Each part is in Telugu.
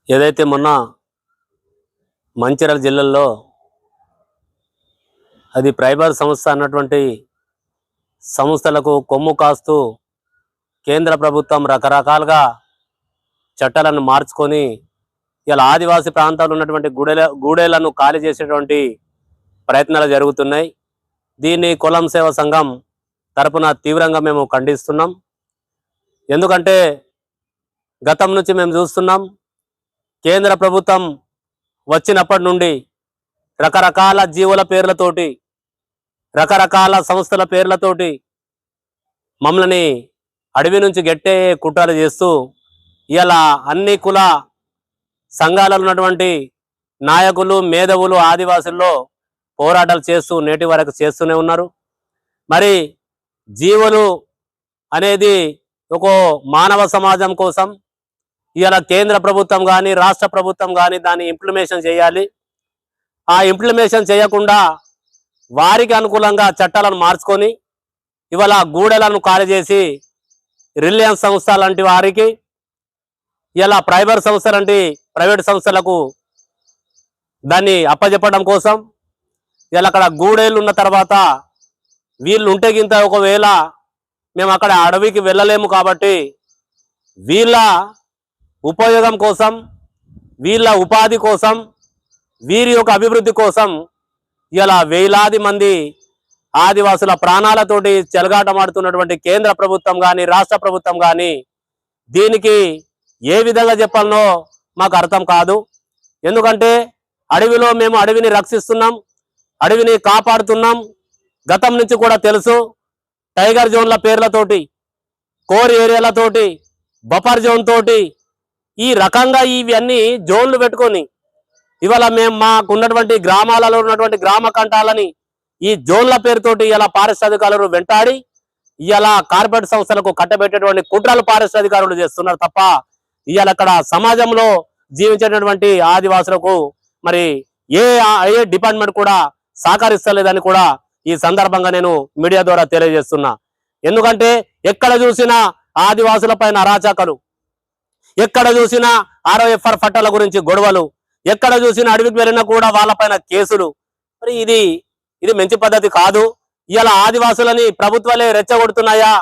ఏదైతే మొన్న మంచిర్యాల జిల్లాలో అది ప్రైవేట్ సంస్థ అన్నటువంటి సంస్థలకు కొమ్ము కాస్తూ కేంద్ర ప్రభుత్వం రకరకాలుగా చట్టాలను మార్చుకొని ఇలా ఆదివాసీ ప్రాంతాల్లో ఉన్నటువంటి గూడేలను ఖాళీ చేసేటువంటి ప్రయత్నాలు జరుగుతున్నాయి. దీన్ని కులం సేవ సంఘం తరపున తీవ్రంగా మేము ఖండిస్తున్నాం. ఎందుకంటే గతం నుంచి మేము చూస్తున్నాం, కేంద్ర ప్రభుత్వం వచ్చినప్పటి నుండి రకరకాల జీవుల పేర్లతోటి, రకరకాల సంస్థల పేర్లతోటి మమ్మల్ని అడవి నుంచి గట్టే కుట్రలు చేస్తూ ఇలా అన్ని కుల సంఘాలలో ఉన్నటువంటి నాయకులు, మేధావులు ఆదివాసుల్లో పోరాటాలు చేస్తూ నేటి వరకు చేస్తూనే ఉన్నారు. మరి జీవులు అనేది ఒక మానవ సమాజం కోసం ఇలా కేంద్ర ప్రభుత్వం కానీ రాష్ట్ర ప్రభుత్వం కానీ దాన్ని ఇంప్లిమెంటేషన్ చేయాలి. ఆ ఇంప్లిమెంటేషన్ చేయకుండా వారికి అనుకూలంగా చట్టాలను మార్చుకొని ఇవాళ గూడెలను ఖాళీ చేసి రిలయన్స్ సంస్థ లాంటి వారికి, ఇలా ప్రైవేట్ సంస్థ లాంటి ప్రైవేట్ సంస్థలకు దాన్ని అప్పచెప్పడం కోసం ఇలా అక్కడ గూడెలు ఉన్న తర్వాత వీళ్ళు ఉంటే గింత ఒకవేళ మేము అక్కడ అడవికి వెళ్ళలేము కాబట్టి వీళ్ళ ఉపయోగం కోసం, వీళ్ళ ఉపాధి కోసం, వీరి యొక్క అభివృద్ధి కోసం ఇలా వేలాది మంది ఆదివాసుల ప్రాణాలతోటి చెలగాటమాడుతున్నటువంటి కేంద్ర ప్రభుత్వం కానీ రాష్ట్ర ప్రభుత్వం కానీ దీనికి ఏ విధంగా చెప్పాలనో మాకు అర్థం కాదు. ఎందుకంటే అడవిలో మేము అడవిని రక్షిస్తున్నాం, అడవిని కాపాడుతున్నాం. గతం నుంచి కూడా తెలుసు, టైగర్ జోన్ల పేర్లతోటి, కోర్ ఏరియాలతోటి, బఫర్ జోన్ తోటి ఈ రకంగా ఇవన్నీ జోన్లు పెట్టుకొని ఇవాళ మేము మాకున్నటువంటి గ్రామాలలో ఉన్నటువంటి గ్రామ కంఠాలని ఈ జోన్ల పేరుతోటి ఇలా ఫారెస్ట్ అధికారులు వెంటాడి ఇలా కార్పొరేట్ సంస్థలకు కట్టబెట్టేటువంటి కుట్రలు ఫారెస్ట్ అధికారులు చేస్తున్నారు తప్ప ఇవాళ అక్కడ సమాజంలో జీవించేటటువంటి ఆదివాసులకు మరి ఏ డిపార్ట్మెంట్ కూడా సహకరిస్తలేదని కూడా ఈ సందర్భంగా నేను మీడియా ద్వారా తెలియజేస్తున్నా. ఎందుకంటే ఎక్కడ చూసినా ఆదివాసుల పైన అరాచకాలు, ఎక్కడ చూసినా ROFR పట్టాల గురించి గొడవలు, ఎక్కడ చూసినా అడవికి వెళ్ళినా కూడా వాళ్ళపైన కేసులు. మరి ఇది మంచి పద్ధతి కాదు. ఇలా ఆదివాసులని ప్రభుత్వాలే రెచ్చగొడుతున్నాయా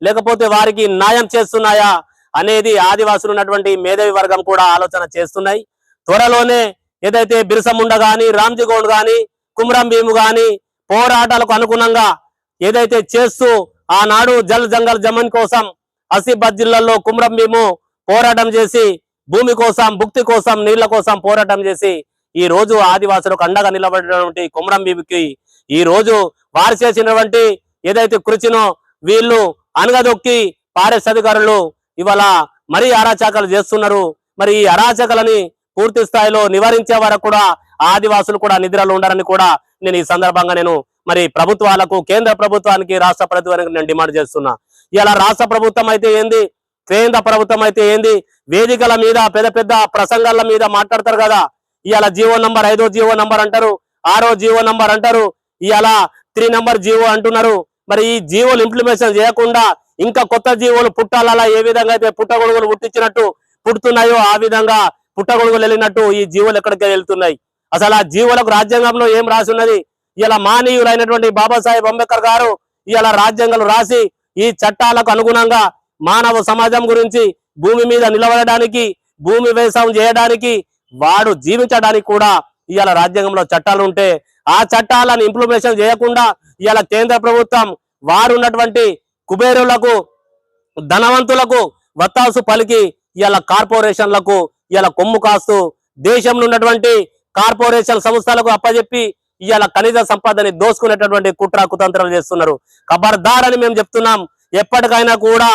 లేకపోతే వారికి న్యాయం చేస్తున్నాయా అనేది ఆదివాసులు ఉన్నటువంటి మేధావి వర్గం కూడా ఆలోచన చేస్తున్నాయి. త్వరలోనే ఏదైతే బిర్సా ముండా గాని, రామ్జీ గౌడ్ గాని, కుమ్రం భీము గాని పోరాటాలకు అనుగుణంగా ఏదైతే చేస్తూ ఆనాడు జల్ జంగల్ జమన్ కోసం ఆసిఫాబాద్ జిల్లాలో కుమ్రం భీము పోరాటం చేసి భూమి కోసం, భుక్తి కోసం, నీళ్ల కోసం పోరాటం చేసి ఈ రోజు ఆదివాసులకు అండగా నిలబడినటువంటి కుమ్రం భీముకి ఈ రోజు వారు చేసినటువంటి ఏదైతే కృషినో వీళ్ళు అనగదొక్కి ఫారెస్ట్ అధికారులు ఇవాళ మరీ అరాచకాలు చేస్తున్నారు. మరి ఈ అరాచకాలని పూర్తి స్థాయిలో నివారించే వరకు కూడా ఆదివాసులు కూడా నిద్రలో ఉండాలని కూడా నేను ఈ సందర్భంగా నేను మరి ప్రభుత్వాలకు, కేంద్ర ప్రభుత్వానికి, రాష్ట్ర ప్రభుత్వానికి నేను డిమాండ్ చేస్తున్నా. ఇలా రాష్ట్ర ప్రభుత్వం అయితే ఏంది, కేంద్ర ప్రభుత్వం అయితే ఏంది, వేదికల మీద పెద్ద పెద్ద ప్రసంగాల మీద మాట్లాడతారు కదా. ఇవాళ జీవో నంబర్ 5వ జీవో నంబర్ అంటారు, 6వ జీవో నంబర్ అంటారు, ఇవాళ 3 నంబర్ జీవో అంటున్నారు. మరి ఈ జీవోలు ఇంప్లిమెంటేషన్ చేయకుండా ఇంకా కొత్త జీవోలు పుట్టాలా, ఏ విధంగా అయితే పుట్టగొడుగులు పుట్టించినట్టు పుడుతున్నాయో ఆ విధంగా పుట్టగొడుగులు వెళ్ళినట్టు ఈ జీవోలు ఎక్కడికి వెళ్తున్నాయి. అసలు ఆ జీవోలకు రాజ్యాంగంలో ఏం రాసి ఉన్నది? ఇలా మానవులైనటువంటి బాబాసాహెబ్ అంబేద్కర్ గారు ఇలా రాజ్యాంగాలు రాసి ఈ చట్టాలకు అనుగుణంగా మానవ సమాజం గురించి, భూమి మీద నిలబడడానికి, భూమి వ్యవసాయం చేయడానికి, వాడు జీవించడానికి కూడా ఇవాళ రాజ్యాంగంలో చట్టాలు ఉంటే ఆ చట్టాలను ఇంప్లిమెంటేషన్ చేయకుండా ఇవాళ కేంద్ర ప్రభుత్వం వారు ఉన్నటువంటి కుబేరులకు, ధనవంతులకు వత్తాసు పలికి ఇవాళ కార్పొరేషన్లకు ఇవాళ కొమ్ము కాస్తూ దేశంలో ఉన్నటువంటి కార్పొరేషన్ సంస్థలకు అప్పచెప్పి ఇవాళ ఖనిజ సంపదని దోసుకునేటటువంటి కుట్ర కుతంత్రాలు చేస్తున్నారు. ఖబర్దార్ అని మేము చెప్తున్నాం. ఎప్పటికైనా కూడా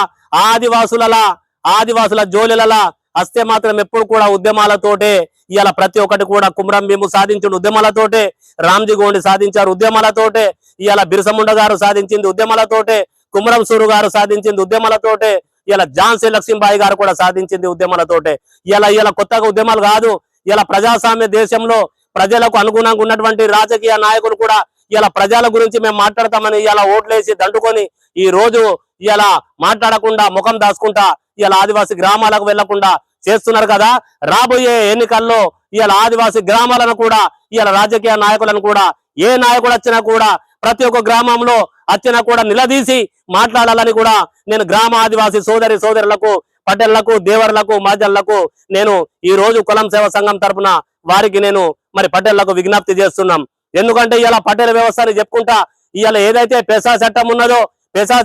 ఆదివాసుల జోలిలలా వస్తే మాత్రం ఎప్పుడు కూడా ఉద్యమాలతోటే ఇవాళ ప్రతి ఒక్కటి కూడా కుమ్రం భీము సాధించిన ఉద్యమాలతోటే, రామ్జీ గోండి సాధించారు ఉద్యమాలతోటే, ఇవాళ బిర్సా ముండా గారు సాధించింది ఉద్యమాలతోటే, కుమ్రం సూరు గారు సాధించింది ఉద్యమాలతోటే, ఇలా ఝాన్సీ లక్ష్మీబాయి గారు కూడా సాధించింది ఉద్యమాలతోటే. ఇలా కొత్తగా ఉద్యమాలు కాదు. ఇలా ప్రజాస్వామ్య దేశంలో ప్రజలకు అనుగుణంగా ఉన్నటువంటి రాజకీయ నాయకులు కూడా ఇలా ప్రజల గురించి మేము మాట్లాడతామని ఇలా ఓట్లేసి దండుకొని ఈ రోజు ఇలా మాట్లాడకుండా ముఖం దాచుకుంటా ఇలా ఆదివాసీ గ్రామాలకు వెళ్లకుండా చేస్తున్నారు కదా, రాబోయే ఎన్నికల్లో ఇవాళ ఆదివాసీ గ్రామాలను కూడా ఇవాళ రాజకీయ నాయకులను కూడా ఏ నాయకుడు వచ్చినా కూడా ప్రతి ఒక్క గ్రామంలో వచ్చినా కూడా నిలదీసి మాట్లాడాలని కూడా నేను గ్రామ ఆదివాసీ సోదరులకు పటేళ్లకు దేవర్లకు మాజళ్లకు నేను ఈ రోజు కులం సేవా సంఘం తరపున వారికి నేను మరి పటేళ్లకు విజ్ఞప్తి చేస్తున్నాం. ఎందుకంటే ఇలా పటేల్ వ్యవస్థని చెప్పుకుంటా ఇవాళ ఏదైతే పెసా చట్టం ఉన్నదో పెసా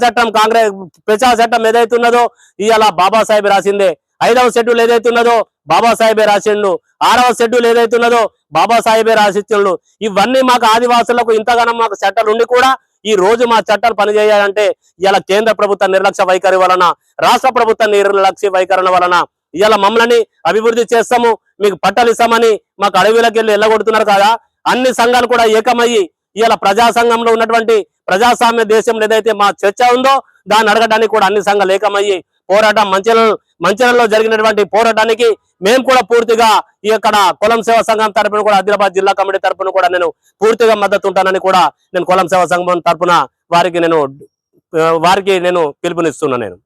చట్టం ఏదైతే ఉన్నదో ఇవాళ బాబాసాహెబ్ రాసిందే. 5వ షెడ్యూల్ ఏదైతే ఉన్నదో బాబాసాహెబే రాసిండు. 6వ షెడ్యూల్ ఏదైతే ఉన్నదో బాబాసాహెబే రాసిచ్చిండు. ఇవన్నీ మాకు ఆదివాసులకు ఇంతగానో మాకు చట్టాలు ఉండి కూడా ఈ రోజు మా చట్టాలు పనిచేయాలంటే ఇలా కేంద్ర ప్రభుత్వ నిర్లక్ష్య వైఖరి వలన, రాష్ట్ర ప్రభుత్వ నిర్లక్ష్య వైఖరి వలన ఇలా మమ్మల్ని అభివృద్ధి చేస్తాము, మీకు పట్టాలు ఇస్తామని మాకు అడవిలోకి వెళ్ళి వెళ్ళగొడుతున్నారు కదా. అన్ని సంఘాలు కూడా ఏకమయ్యి ఇలా ప్రజా సంఘంలో ఉన్నటువంటి ప్రజాస్వామ్య దేశంలో ఏదైతే మా చర్చ ఉందో దాన్ని అడగడానికి కూడా అన్ని సంఘాలు ఏకమయ్యి పోరాటం మంచిర్యాలలో జరిగినటువంటి పోరాటానికి మేము కూడా పూర్తిగా ఇక్కడ కులం సేవా సంఘం తరపున కూడా ఆదిలాబాద్ జిల్లా కమిటీ తరపున కూడా నేను పూర్తిగా మద్దతు ఉంటానని కూడా నేను కులం సేవా సంఘం తరపున వారికి నేను పిలుపునిస్తున్నా. నేను